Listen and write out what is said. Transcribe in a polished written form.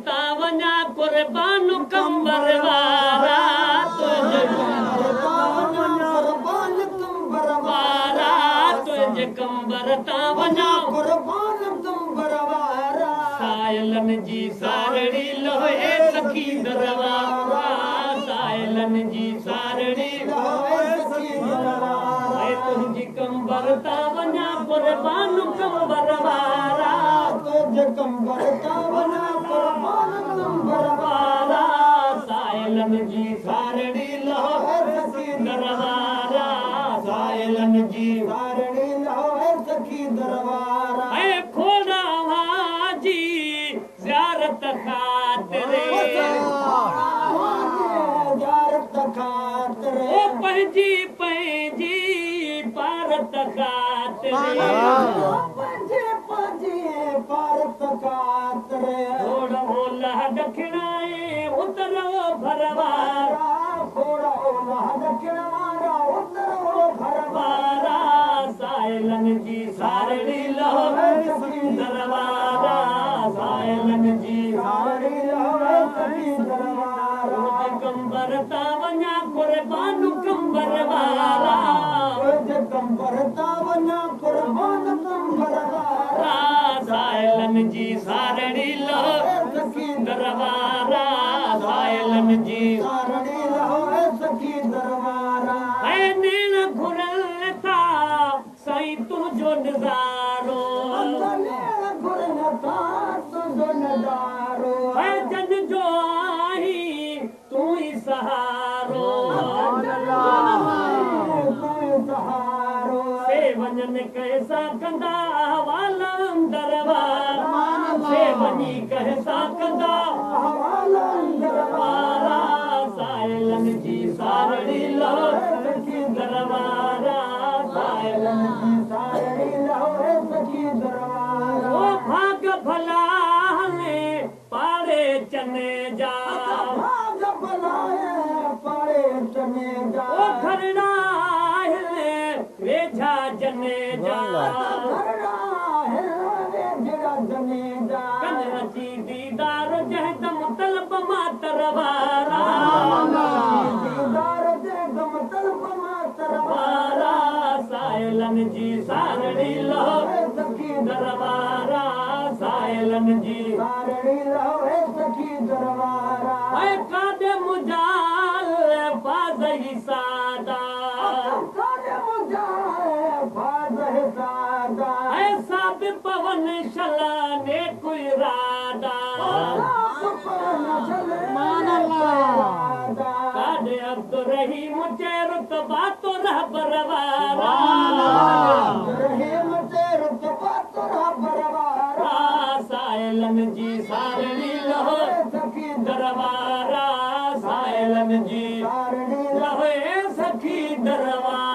ता वञा कुर्बान कंबर वारा तुंहिंजे कंबर ता वञा साइलन जी सारड़ी लोहे सखी दरवारा साइलन जी सारड़ी तुंहिंजी कंबर ता वञा कुर्बान कंबर वारा साइलन जी सारड़ी लोहे सखी दरवारा साइलन जी सारड़ी लोहे सखी दरबारा ऐ खोड़ा जी ज़ियारत खातिर ओ पंहिंजी पंहिंजी पारत खातिर खोड़ ओलह ॾखिणाए उतरो भरवारा खोड़ ओलह ॾखिणारा उतरो भरवारा साइलन जी सारड़ी लोहे सखी दरबारा साइलन जी सारड़ी लोहे सखी दरबारा कंबर ता वञा कुर्बान कंबर वारा कंबर ता वञा कुर्बान कंबर वारा साइलन जी सारड़ी लोहे सखी दरबारा साइलन जी सारड़ी लोहे सखी दरबारा ऐ नीण घुरल था साईं तुंहिंजो नज़ारो ऐ जन जो आई तूं ई सहारो से वञनि कैसा कंदा हवाला दरबारा से वञी कैसा कंदा हवाला दरबारा साइलन जी सारड़ी लोहे सखी दरबारा साइलन जी सारड़ी लोहे सखी दरबारा ओ भाग भला हले पाड़े चने जा भाग भला पाड़े चने जा ओ खरड़ा है वेझा जने जा खरड़ा है वेझा जने जा कनची दीदार जहदम तलब मातर वारा दीदार जहदम तलब मातर वारा साइलन जी सारड़ी लोहे सखी दरबारा साइलन जी सारड़ी लोहे सखी दरबारा ऐ कादे मुजाल फाज़ही सादा कादे मुजाल फाज़ही सादा ऐ साब पवन शलाने कोई रादा मान अल्लाह कादे अब्दुर्रहीम चेर तो बातो रहबर वारा अब्दुर्रहीम चेर तो बातो रहबर वारा साइलन जी सारड़ी लोहे सखी दरबारा साइलन जी सारड़ी लोहे सखी दरबारा